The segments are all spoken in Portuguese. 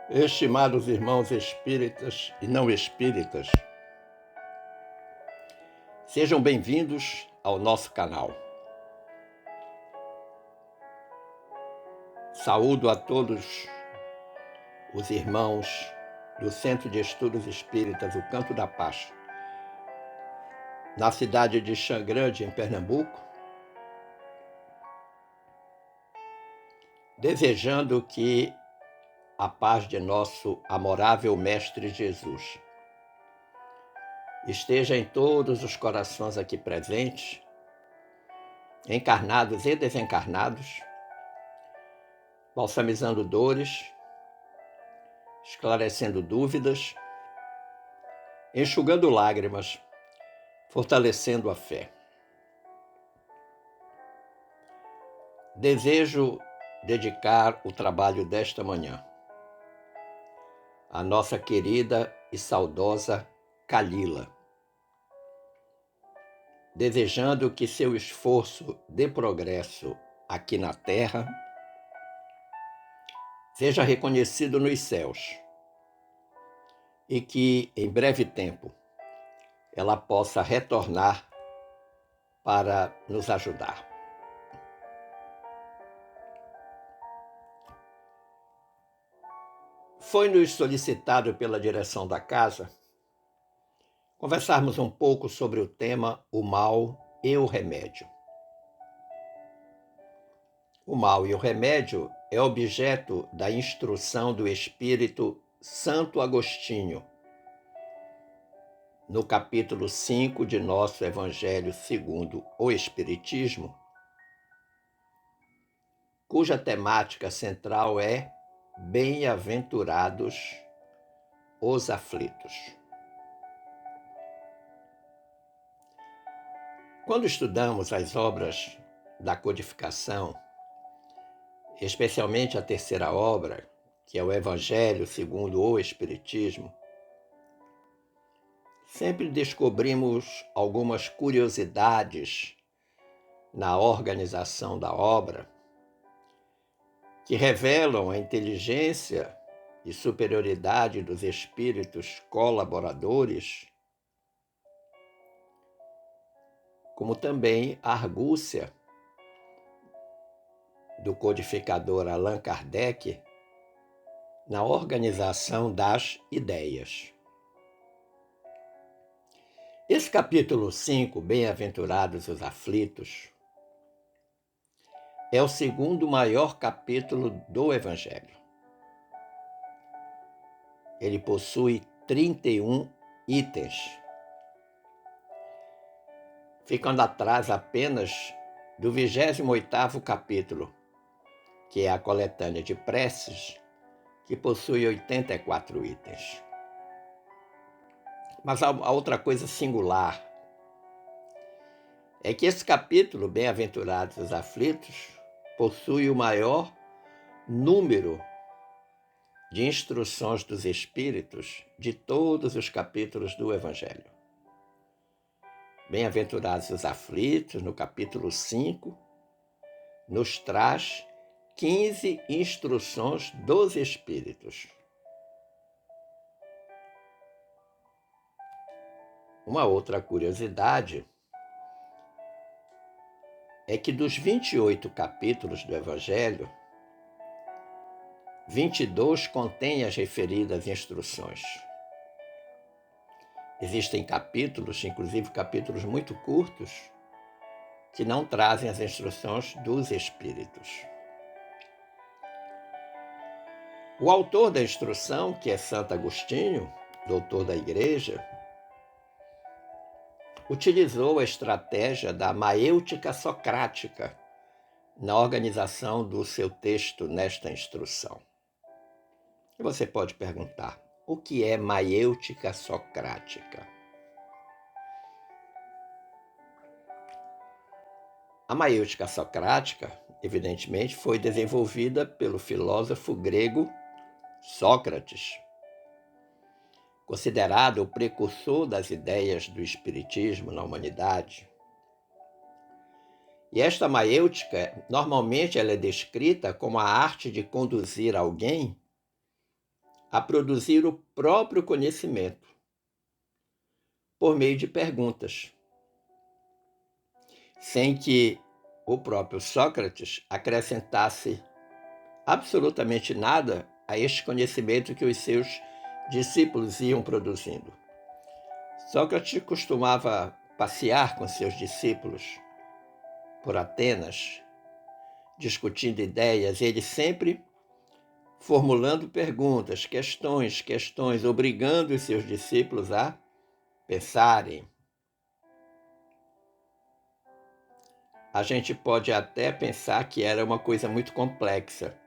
Estimados irmãos espíritas e não espíritas, sejam bem-vindos ao nosso canal. Saúdo a todos os irmãos do Centro de Estudos Espíritas, o Canto da Paz, na cidade de Xangrande, em Pernambuco, desejando que a paz de nosso amorável Mestre Jesus esteja em todos os corações aqui presentes, encarnados e desencarnados, balsamizando dores, esclarecendo dúvidas, enxugando lágrimas, fortalecendo a fé. Desejo dedicar o trabalho desta manhã à nossa querida e saudosa Kalila, desejando que seu esforço de progresso aqui na Terra seja reconhecido nos céus e que, em breve tempo, ela possa retornar para nos ajudar. Foi-nos solicitado pela direção da casa conversarmos um pouco sobre o tema o mal e o remédio. O mal e o remédio é objeto da instrução do Espírito Santo Agostinho, no capítulo 5 de nosso Evangelho segundo o Espiritismo, cuja temática central é Bem-aventurados os aflitos. Quando estudamos as obras da codificação, especialmente a terceira obra, que é o Evangelho segundo o Espiritismo, sempre descobrimos algumas curiosidades na organização da obra que revelam a inteligência e superioridade dos espíritos colaboradores, como também a argúcia do codificador Allan Kardec na organização das ideias. Esse capítulo 5, Bem-aventurados os aflitos, é o segundo maior capítulo do Evangelho. Ele possui 31 itens, ficando atrás apenas do 28º capítulo, que é a coletânea de preces, que possui 84 itens. Mas a outra coisa singular é que esse capítulo, Bem-aventurados os aflitos, possui o maior número de instruções dos Espíritos de todos os capítulos do Evangelho. Bem-aventurados os aflitos, no capítulo 5, nos traz 15 instruções dos Espíritos. Uma outra curiosidade é que dos 28 capítulos do Evangelho, 22 contêm as referidas instruções. Existem capítulos, inclusive capítulos muito curtos, que não trazem as instruções dos Espíritos. O autor da instrução, que é Santo Agostinho, doutor da Igreja, utilizou a estratégia da maêutica socrática na organização do seu texto nesta instrução. E você pode perguntar, o que é maêutica socrática? A maêutica socrática, evidentemente, foi desenvolvida pelo filósofo grego Sócrates, considerado o precursor das ideias do espiritismo na humanidade. E esta maêutica, normalmente ela é descrita como a arte de conduzir alguém a produzir o próprio conhecimento por meio de perguntas, sem que o próprio Sócrates acrescentasse absolutamente nada a este conhecimento que os seus discípulos iam produzindo. Sócrates costumava passear com seus discípulos por Atenas, discutindo ideias, ele sempre formulando perguntas, questões, obrigando os seus discípulos a pensarem. A gente pode até pensar que era uma coisa muito complexa.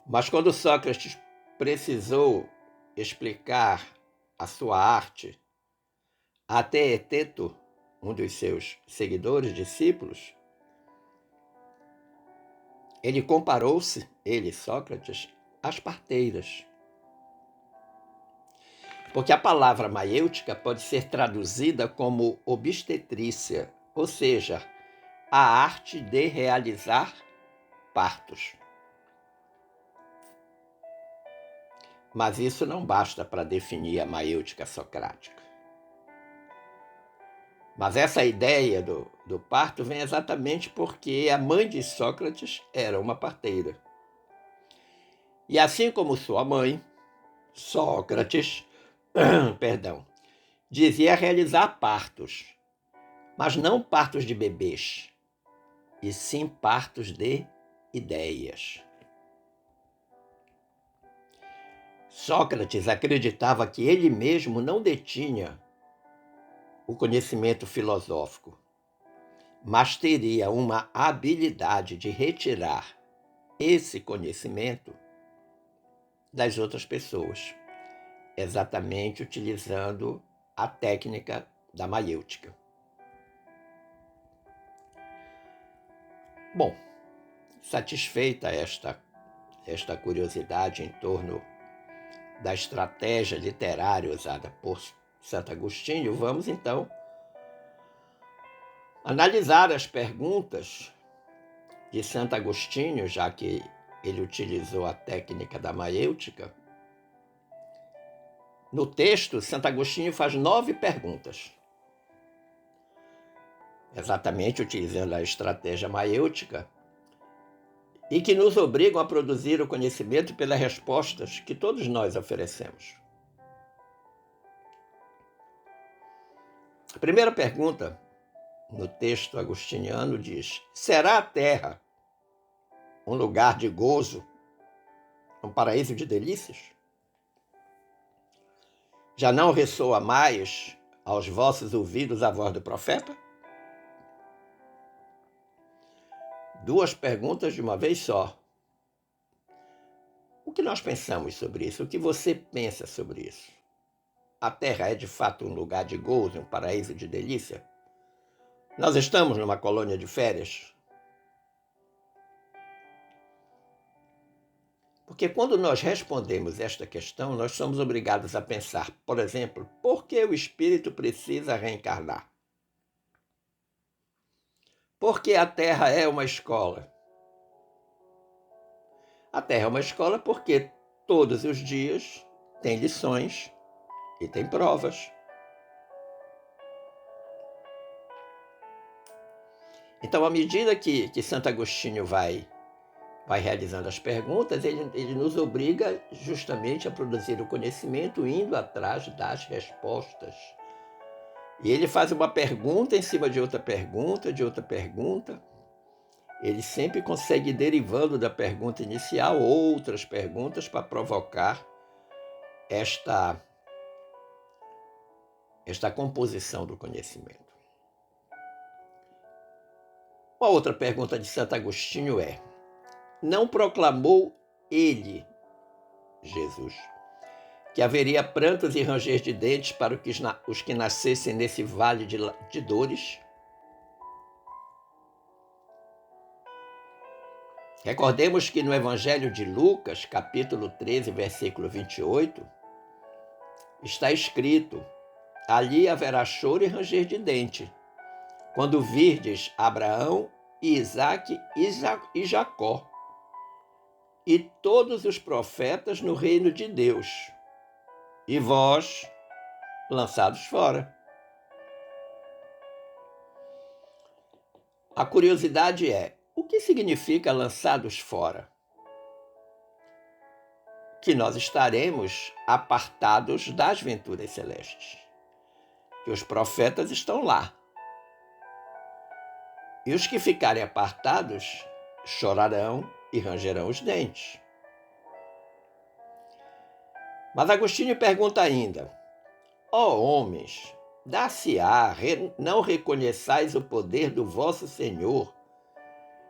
Mas quando Sócrates precisou explicar a sua arte a Teeteto, um dos seus seguidores, discípulos, ele comparou-se, Sócrates, às parteiras. Porque a palavra maiêutica pode ser traduzida como obstetrícia, ou seja, a arte de realizar partos. Mas isso não basta para definir a maiêutica socrática. Mas essa ideia do parto vem exatamente porque a mãe de Sócrates era uma parteira. E assim como sua mãe, Sócrates, dizia realizar partos, mas não partos de bebês, e sim partos de ideias. Sócrates acreditava que ele mesmo não detinha o conhecimento filosófico, mas teria uma habilidade de retirar esse conhecimento das outras pessoas, exatamente utilizando a técnica da maiêutica. Bom, satisfeita esta curiosidade em torno da estratégia literária usada por Santo Agostinho, vamos então analisar as perguntas de Santo Agostinho, já que ele utilizou a técnica da maiêutica. No texto, Santo Agostinho faz 9 perguntas, exatamente utilizando a estratégia maiêutica, e que nos obrigam a produzir o conhecimento pelas respostas que todos nós oferecemos. A primeira pergunta, no texto agostiniano, diz: será a Terra um lugar de gozo, um paraíso de delícias? Já não ressoa mais aos vossos ouvidos a voz do profeta? 2 perguntas de uma vez só. O que nós pensamos sobre isso? O que você pensa sobre isso? A Terra é de fato um lugar de gozo, um paraíso de delícia? Nós estamos numa colônia de férias? Porque quando nós respondemos esta questão, nós somos obrigados a pensar, por exemplo, por que o espírito precisa reencarnar? Por que a Terra é uma escola? A Terra é uma escola porque todos os dias tem lições e tem provas. Então, à medida que Santo Agostinho vai realizando as perguntas, ele nos obriga justamente a produzir o conhecimento indo atrás das respostas. E ele faz uma pergunta em cima de outra pergunta, de outra pergunta. Ele sempre consegue ir derivando da pergunta inicial outras perguntas para provocar esta composição do conhecimento. Uma outra pergunta de Santo Agostinho é: não proclamou ele, Jesus, que haveria prantos e ranger de dentes para os que nascessem nesse vale de dores? Recordemos que no Evangelho de Lucas, capítulo 13, versículo 28, está escrito: ali haverá choro e ranger de dente, quando virdes Abraão, Isaque e Jacó e todos os profetas no reino de Deus, e vós lançados fora. A curiosidade é, o que significa lançados fora? Que nós estaremos apartados das venturas celestes. Que os profetas estão lá. E os que ficarem apartados chorarão e rangerão os dentes. Mas Agostinho pergunta ainda: ó homens, dar-se-á, não reconheçais o poder do vosso Senhor,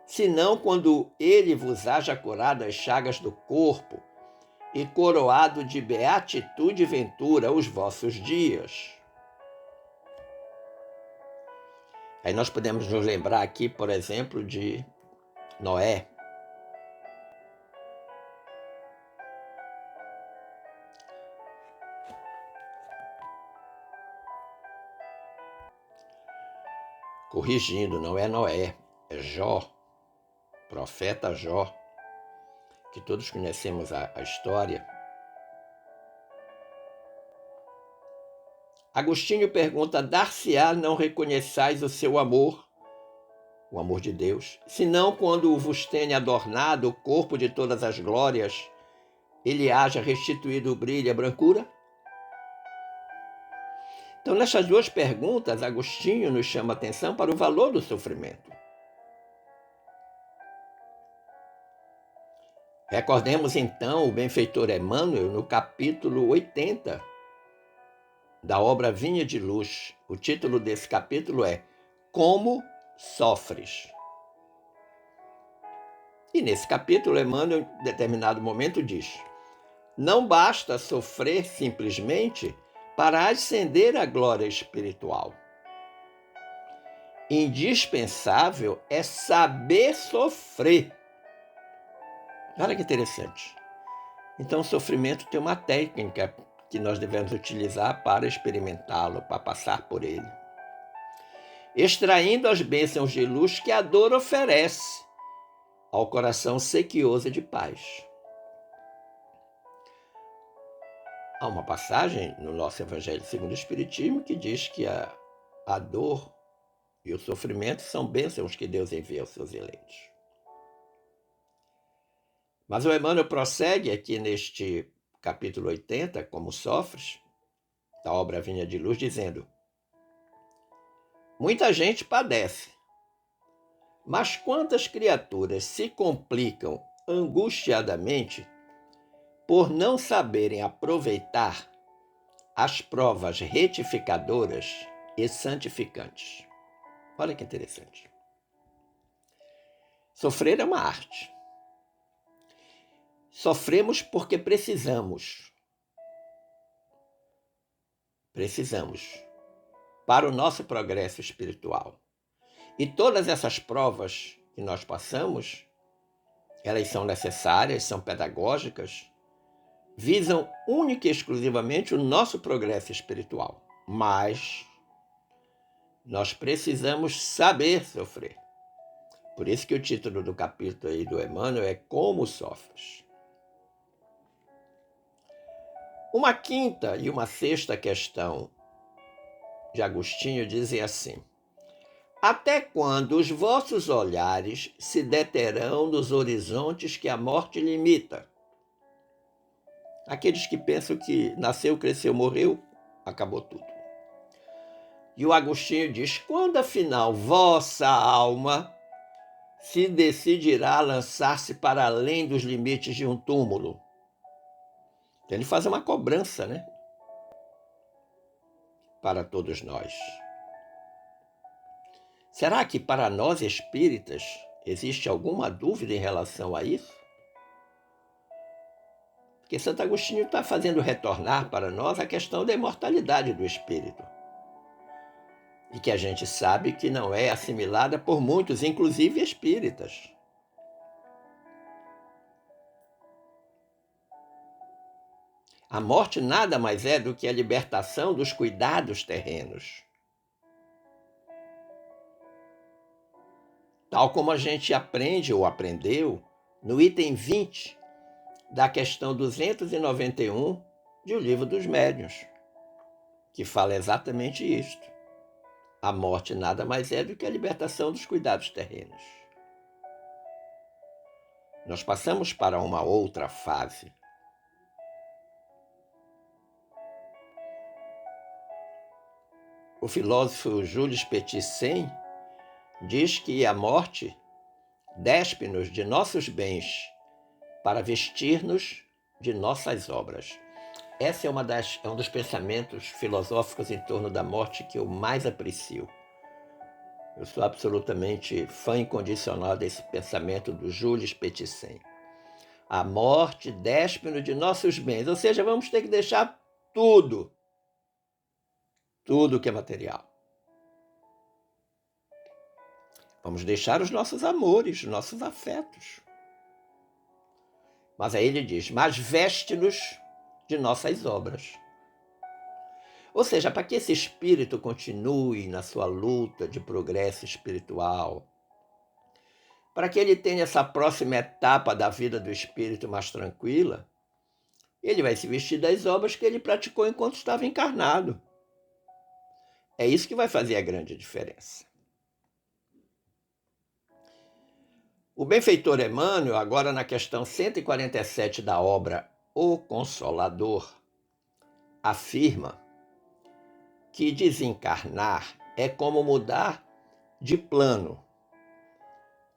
senão quando ele vos haja curado as chagas do corpo e coroado de beatitude e ventura os vossos dias. Aí nós podemos nos lembrar aqui, por exemplo, de Noé. Corrigindo, não é Noé, é Jó, profeta Jó, que todos conhecemos a história. Agostinho pergunta: dar-se-á não reconheçais o seu amor, o amor de Deus, senão quando vos tenha adornado o corpo de todas as glórias, ele haja restituído o brilho e a brancura? Então, nessas duas perguntas, Agostinho nos chama a atenção para o valor do sofrimento. Recordemos então o benfeitor Emmanuel no capítulo 80 da obra Vinha de Luz. O título desse capítulo é Como Sofres. E nesse capítulo, Emmanuel, em determinado momento, diz: não basta sofrer simplesmente para ascender à glória espiritual. Indispensável é saber sofrer. Olha que interessante. Então, o sofrimento tem uma técnica que nós devemos utilizar para experimentá-lo, para passar por ele. Extraindo as bênçãos de luz que a dor oferece ao coração sequioso de paz. Há uma passagem no nosso Evangelho segundo o Espiritismo que diz que a dor e o sofrimento são bênçãos que Deus envia aos seus eleitos. Mas o Emmanuel prossegue aqui neste capítulo 80, Como Sofres, da obra Vinha de Luz, dizendo: muita gente padece, mas quantas criaturas se complicam angustiadamente por não saberem aproveitar as provas retificadoras e santificantes. Olha que interessante. Sofrer é uma arte. Sofremos porque precisamos. Precisamos para o nosso progresso espiritual. E todas essas provas que nós passamos, elas são necessárias, são pedagógicas, visam única e exclusivamente o nosso progresso espiritual. Mas nós precisamos saber sofrer. Por isso que o título do capítulo aí do Emmanuel é Como Sofres. Uma quinta e uma sexta questão de Agostinho dizem assim: até quando os vossos olhares se deterão nos horizontes que a morte limita? Aqueles que pensam que nasceu, cresceu, morreu, acabou tudo. E o Agostinho diz: quando afinal vossa alma se decidirá a lançar-se para além dos limites de um túmulo? Então ele faz uma cobrança, né? Para todos nós. Será que para nós espíritas existe alguma dúvida em relação a isso? Porque Santo Agostinho está fazendo retornar para nós a questão da imortalidade do espírito. E que a gente sabe que não é assimilada por muitos, inclusive espíritas. A morte nada mais é do que a libertação dos cuidados terrenos. Tal como a gente aprende ou aprendeu no item 20 da questão 291 de O Livro dos Médiuns, que fala exatamente isto. A morte nada mais é do que a libertação dos cuidados terrenos. Nós passamos para uma outra fase. O filósofo Jules Petissin diz que a morte despe-nos de nossos bens para vestir-nos de nossas obras. Esse é um dos pensamentos filosóficos em torno da morte que eu mais aprecio. Eu sou absolutamente fã incondicional desse pensamento do Jules Petissin. A morte despe-nos de nossos bens, ou seja, vamos ter que deixar tudo que é material. Vamos deixar os nossos amores, os nossos afetos. Mas aí ele diz, mas veste-nos de nossas obras. Ou seja, para que esse espírito continue na sua luta de progresso espiritual, para que ele tenha essa próxima etapa da vida do espírito mais tranquila, ele vai se vestir das obras que ele praticou enquanto estava encarnado. É isso que vai fazer a grande diferença. O benfeitor Emmanuel, agora na questão 147 da obra O Consolador, afirma que desencarnar é como mudar de plano,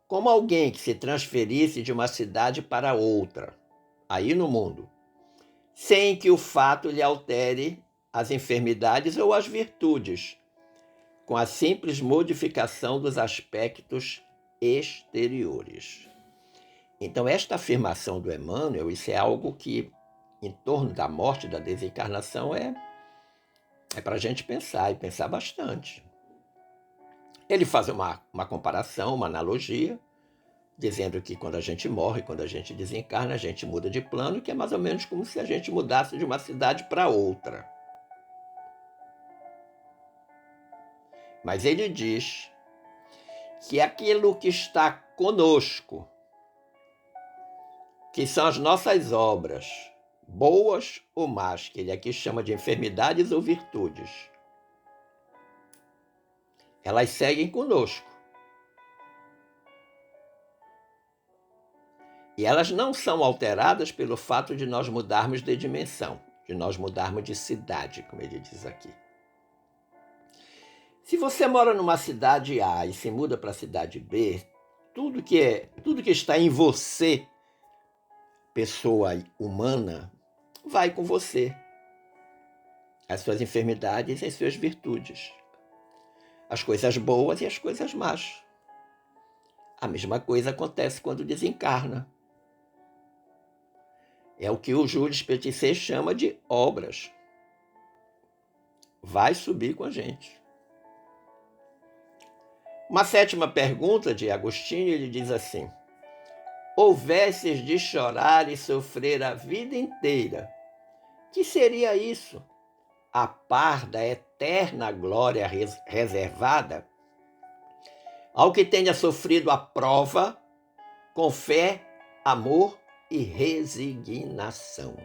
como alguém que se transferisse de uma cidade para outra, aí no mundo, sem que o fato lhe altere as enfermidades ou as virtudes, com a simples modificação dos aspectos exteriores. Então, esta afirmação do Emmanuel, isso é algo que, em torno da morte, da desencarnação, é para a gente pensar, e pensar bastante. Ele faz uma comparação, uma analogia, dizendo que quando a gente morre, quando a gente desencarna, a gente muda de plano, que é mais ou menos como se a gente mudasse de uma cidade para outra. Mas ele diz que aquilo que está conosco, que são as nossas obras, boas ou más, que ele aqui chama de enfermidades ou virtudes, elas seguem conosco. E elas não são alteradas pelo fato de nós mudarmos de dimensão, de nós mudarmos de cidade, como ele diz aqui. Se você mora numa cidade A e se muda para a cidade B, tudo que está em você, pessoa humana, vai com você. As suas enfermidades e as suas virtudes. As coisas boas e as coisas más. A mesma coisa acontece quando desencarna. É o que o Jules Petissin chama de obras. Vai subir com a gente. Uma sétima pergunta de Agostinho, ele diz assim: houvesses de chorar e sofrer a vida inteira, que seria isso? A par da eterna glória reservada ao que tenha sofrido a prova com fé, amor e resignação.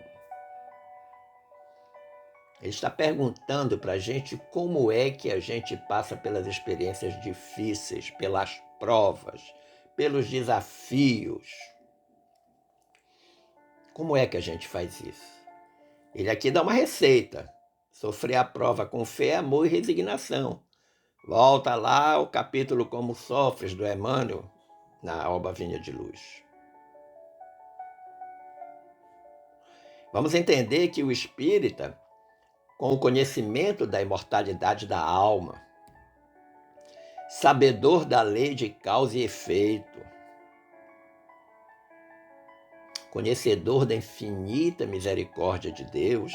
Ele está perguntando para a gente como é que a gente passa pelas experiências difíceis, pelas provas, pelos desafios. Como é que a gente faz isso? Ele aqui dá uma receita. Sofrer a prova com fé, amor e resignação. Volta lá ao capítulo Como Sofres, do Emmanuel, na obra Vinha de Luz. Vamos entender que o espírita, com o conhecimento da imortalidade da alma, sabedor da lei de causa e efeito, conhecedor da infinita misericórdia de Deus,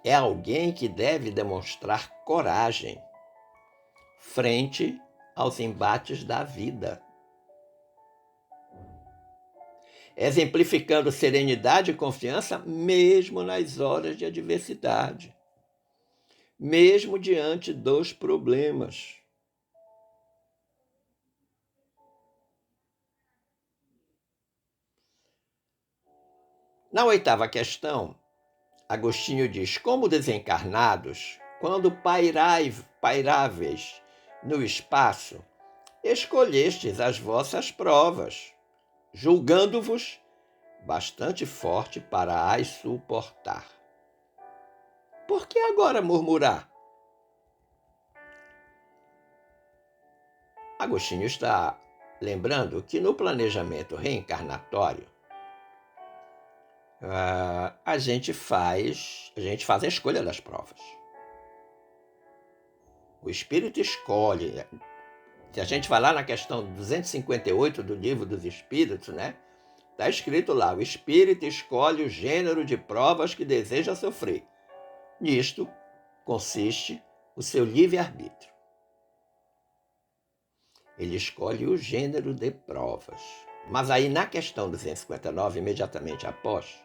é alguém que deve demonstrar coragem frente aos embates da vida, exemplificando serenidade e confiança mesmo nas horas de adversidade, mesmo diante dos problemas. Na oitava questão, Agostinho diz: como desencarnados, quando pairáveis no espaço, escolhestes as vossas provas, julgando-vos bastante forte para as suportar. Por que agora murmurar? Agostinho está lembrando que no planejamento reencarnatório, a gente faz a escolha das provas. O espírito escolhe. Se a gente vai lá na questão 258 do Livro dos Espíritos, né? Está escrito lá: o espírito escolhe o gênero de provas que deseja sofrer. Nisto consiste o seu livre-arbítrio. Ele escolhe o gênero de provas. Mas aí na questão 259, imediatamente após,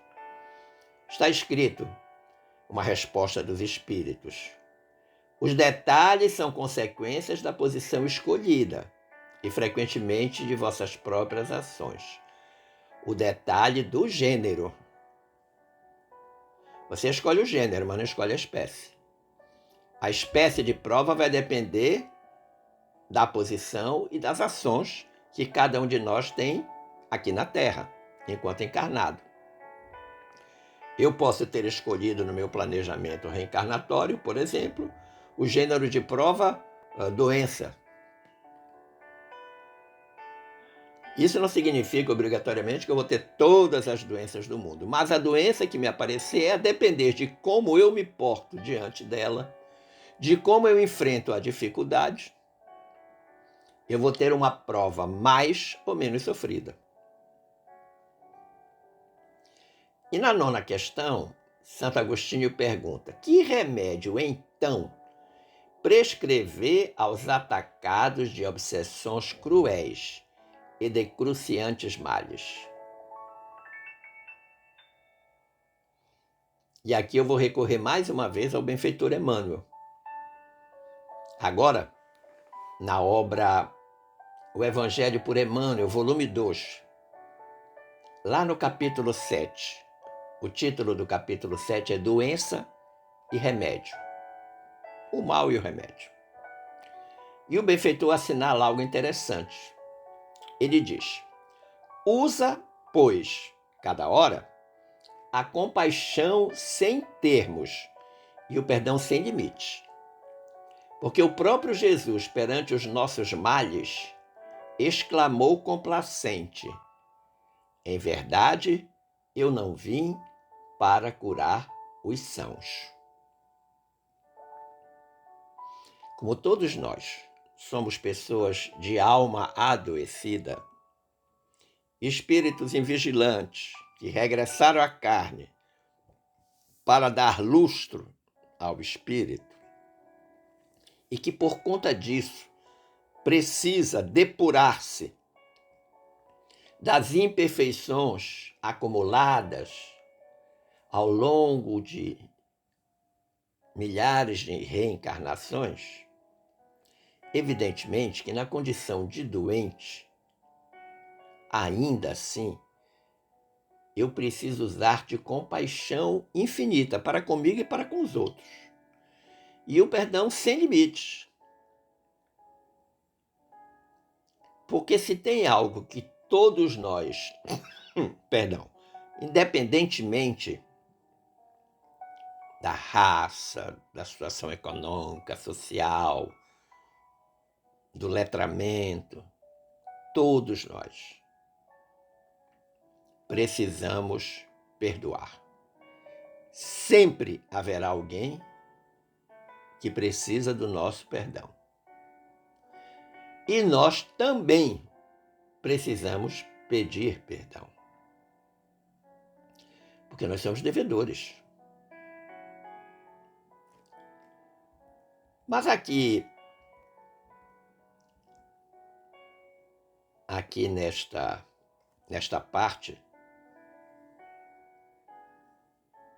está escrito uma resposta dos espíritos. Os detalhes são consequências da posição escolhida e frequentemente de vossas próprias ações. O detalhe do gênero. Você escolhe o gênero, mas não escolhe a espécie. A espécie de prova vai depender da posição e das ações que cada um de nós tem aqui na Terra, enquanto encarnado. Eu posso ter escolhido no meu planejamento reencarnatório, por exemplo, o gênero de prova doença. Isso não significa obrigatoriamente que eu vou ter todas as doenças do mundo, mas a doença que me aparecer é a depender de como eu me porto diante dela, de como eu enfrento a dificuldade. Eu vou ter uma prova mais ou menos sofrida. E na nona questão, Santo Agostinho pergunta: que remédio, então, prescrever aos atacados de obsessões cruéis e de cruciantes males? E aqui eu vou recorrer mais uma vez ao benfeitor Emmanuel. Agora, na obra O Evangelho por Emmanuel, volume 2, lá no capítulo 7, o título do capítulo 7 é Doença e Remédio. O mal e o remédio. E o benfeitor assinala algo interessante. Ele diz: usa, pois, cada hora, a compaixão sem termos e o perdão sem limites. Porque o próprio Jesus, perante os nossos males, exclamou complacente: em verdade, eu não vim para curar os sãos. Como todos nós somos pessoas de alma adoecida, espíritos invigilantes que regressaram à carne para dar lustro ao espírito e que por conta disso precisa depurar-se das imperfeições acumuladas ao longo de milhares de reencarnações, evidentemente que na condição de doente, ainda assim, eu preciso usar de compaixão infinita para comigo e para com os outros. E o perdão sem limites. Porque se tem algo que todos nós, independentemente da raça, da situação econômica, social, do letramento, todos nós precisamos perdoar. Sempre haverá alguém que precisa do nosso perdão. E nós também precisamos pedir perdão. Porque nós somos devedores. Mas aqui nesta parte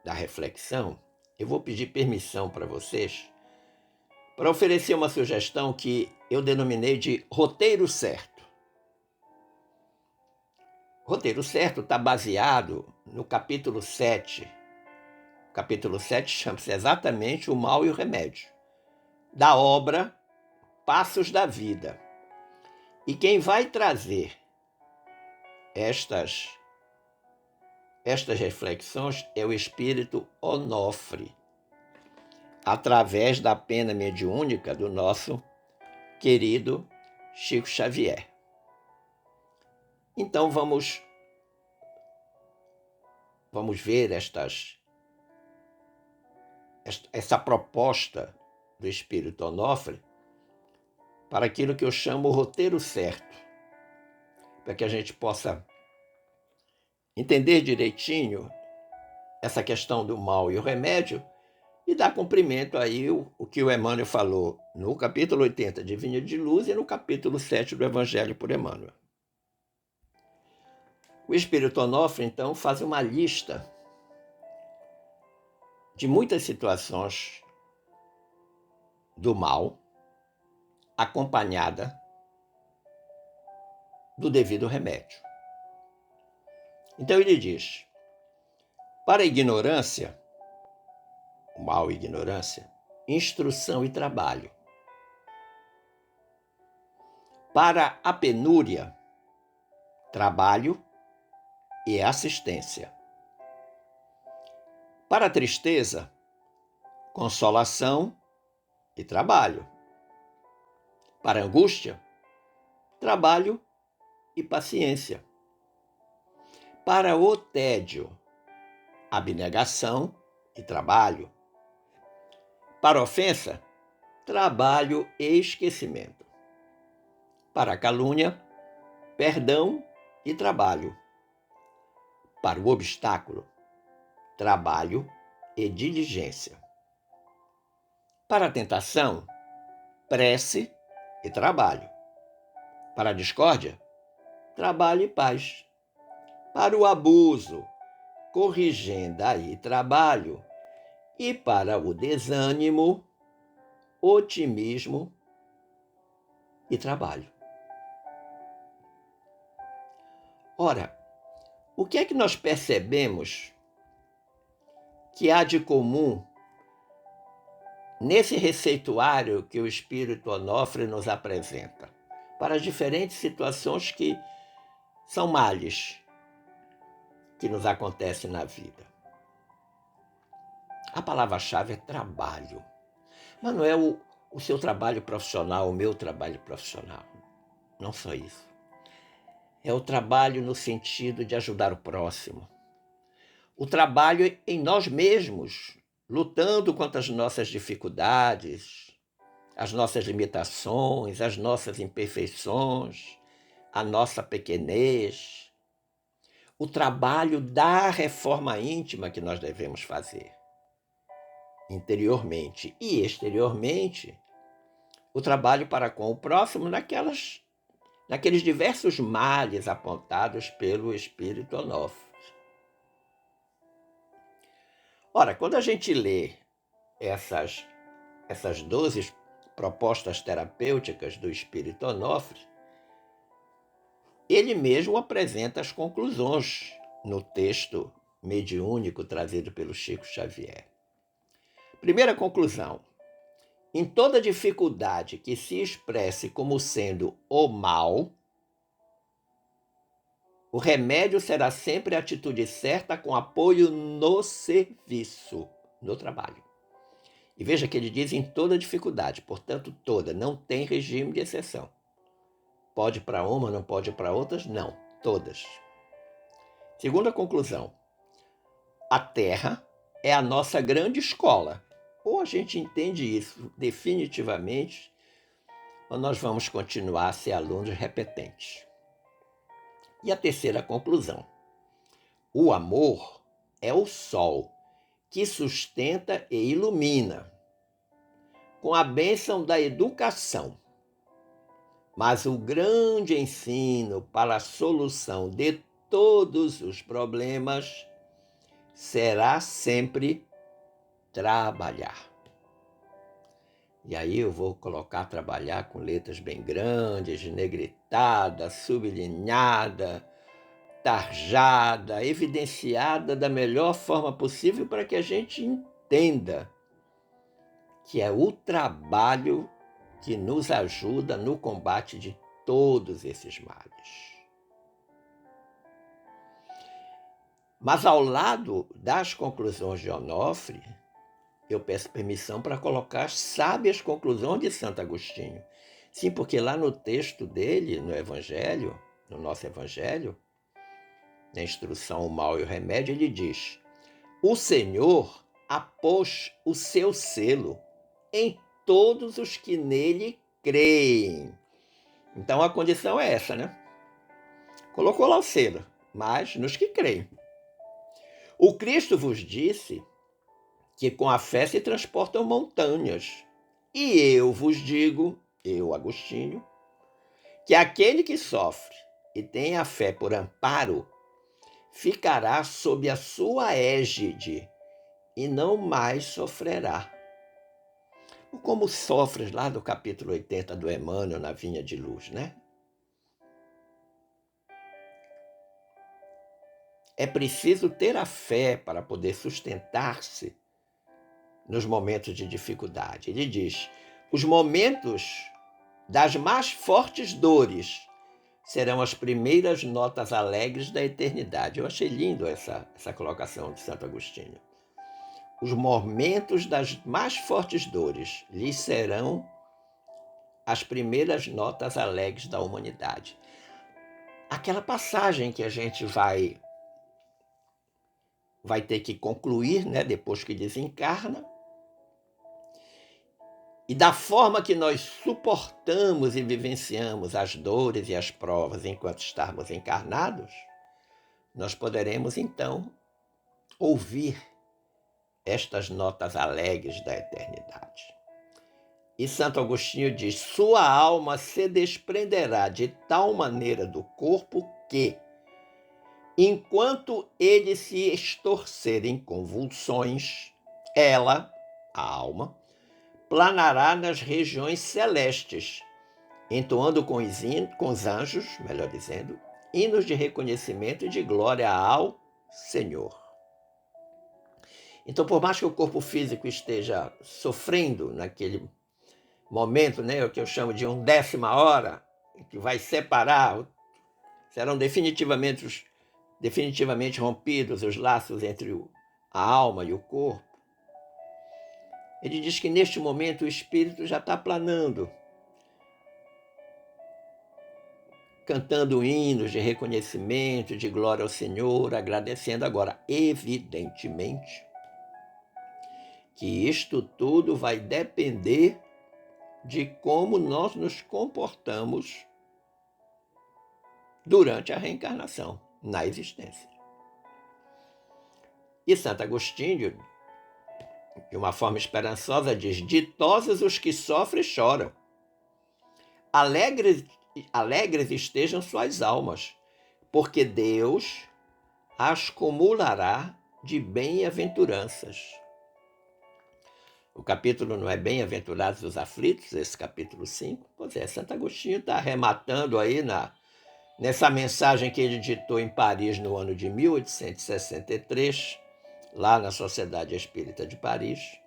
da reflexão, eu vou pedir permissão para vocês para oferecer uma sugestão que eu denominei de roteiro certo. Roteiro Certo está baseado no capítulo 7. O capítulo 7 chama-se exatamente O Mal e o Remédio, da obra Passos da Vida. E quem vai trazer estas reflexões é o espírito Onofre, através da pena mediúnica do nosso querido Chico Xavier. Então vamos ver essa proposta do espírito Onofre para aquilo que eu chamo o roteiro certo, para que a gente possa entender direitinho essa questão do mal e o remédio e dar cumprimento aí o que o Emmanuel falou no capítulo 80 de Vinha de Luz e no capítulo 7 do Evangelho por Emmanuel. O espírito Onofre, então, faz uma lista de muitas situações do mal, acompanhada do devido remédio. Então ele diz: para a ignorância, o mal e ignorância, instrução e trabalho. Para a penúria, trabalho e assistência. Para a tristeza, consolação e trabalho. Para a angústia, trabalho e paciência. Para o tédio, abnegação e trabalho. Para a ofensa, trabalho e esquecimento. Para a calúnia, perdão e trabalho. Para o obstáculo, trabalho e diligência. Para a tentação, prece e trabalho. Para a discórdia, trabalho e paz. Para o abuso, corrigenda e trabalho. E para o desânimo, otimismo e trabalho. Ora, o que é que nós percebemos que há de comum nesse receituário que o espírito Onofre nos apresenta para as diferentes situações que são males que nos acontecem na vida? A palavra-chave é trabalho. Mas não é o seu trabalho profissional, o meu trabalho profissional. Não só isso. É o trabalho no sentido de ajudar o próximo. O trabalho em nós mesmos, lutando contra as nossas dificuldades, as nossas limitações, as nossas imperfeições, a nossa pequenez. O trabalho da reforma íntima que nós devemos fazer, interiormente e exteriormente, o trabalho para com o próximo naqueles diversos males apontados pelo espírito Onofre. Ora, quando a gente lê essas 12 propostas terapêuticas do espírito Onofre, ele mesmo apresenta as conclusões no texto mediúnico trazido pelo Chico Xavier. Primeira conclusão: em toda dificuldade que se expresse como sendo o mal, o remédio será sempre a atitude certa com apoio no serviço, no trabalho. E veja que ele diz em toda dificuldade, portanto toda, não tem regime de exceção. Pode para uma, não pode para outras? Não, todas. Segunda conclusão: a Terra é a nossa grande escola. Ou a gente entende isso definitivamente, ou nós vamos continuar a ser alunos repetentes. E a terceira conclusão: o amor é o sol que sustenta e ilumina, com a bênção da educação. Mas o grande ensino para a solução de todos os problemas será sempre trabalhar. E aí eu vou colocar trabalhar com letras bem grandes, negritada, sublinhada, tarjada, evidenciada da melhor forma possível para que a gente entenda que é o trabalho que nos ajuda no combate de todos esses males. Mas ao lado das conclusões de Onofre, eu peço permissão para colocar as sábias conclusões de Santo Agostinho. Sim, porque lá no texto dele, no Evangelho, no nosso Evangelho, na instrução O Mal e o Remédio, ele diz: o Senhor apôs o seu selo em todos os que nele creem. Então a condição é essa, né? Colocou lá o selo, mas nos que creem. O Cristo vos disse que com a fé se transportam montanhas. E eu vos digo, eu, Agostinho, que aquele que sofre e tem a fé por amparo, ficará sob a sua égide e não mais sofrerá. Como sofres lá do capítulo 80 do Emmanuel, na Vinha de Luz, né? É preciso ter a fé para poder sustentar-se nos momentos de dificuldade. Ele diz: os momentos das mais fortes dores serão as primeiras notas alegres da eternidade. Eu achei lindo essa colocação de Santo Agostinho. Os momentos das mais fortes dores lhes serão as primeiras notas alegres da humanidade. Aquela passagem que a gente vai ter que concluir, né, depois que desencarna, e da forma que nós suportamos e vivenciamos as dores e as provas enquanto estarmos encarnados, nós poderemos então ouvir estas notas alegres da eternidade. E Santo Agostinho diz: sua alma se desprenderá de tal maneira do corpo que, enquanto ele se estorcer em convulsões, ela, a alma, planará nas regiões celestes, entoando com os anjos, melhor dizendo, hinos de reconhecimento e de glória ao Senhor. Então, por mais que o corpo físico esteja sofrendo naquele momento, né, o que eu chamo de 1/10 hora, que vai separar, serão definitivamente rompidos os laços entre a alma e o corpo. Ele diz que neste momento o espírito já está planando, cantando hinos de reconhecimento, de glória ao Senhor, agradecendo. Agora, evidentemente, que isto tudo vai depender de como nós nos comportamos durante a reencarnação, na existência. E Santo Agostinho, de uma forma esperançosa, diz: ditosos os que sofrem e choram. Alegres estejam suas almas, porque Deus as cumulará de bem-aventuranças. O capítulo não é Bem-aventurados os aflitos, esse capítulo 5? Pois é, Santo Agostinho está arrematando aí nessa mensagem que ele ditou em Paris no ano de 1863, lá na Sociedade Espírita de Paris,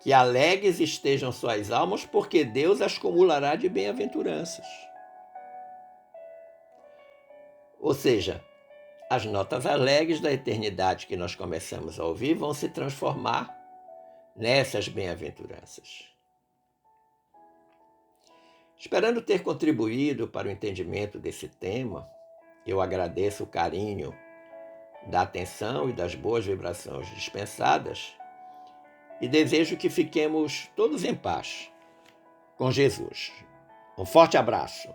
que alegres estejam suas almas, porque Deus as cumulará de bem-aventuranças. Ou seja, as notas alegres da eternidade que nós começamos a ouvir vão se transformar nessas bem-aventuranças. Esperando ter contribuído para o entendimento desse tema, eu agradeço o carinho da atenção e das boas vibrações dispensadas e desejo que fiquemos todos em paz com Jesus. Um forte abraço.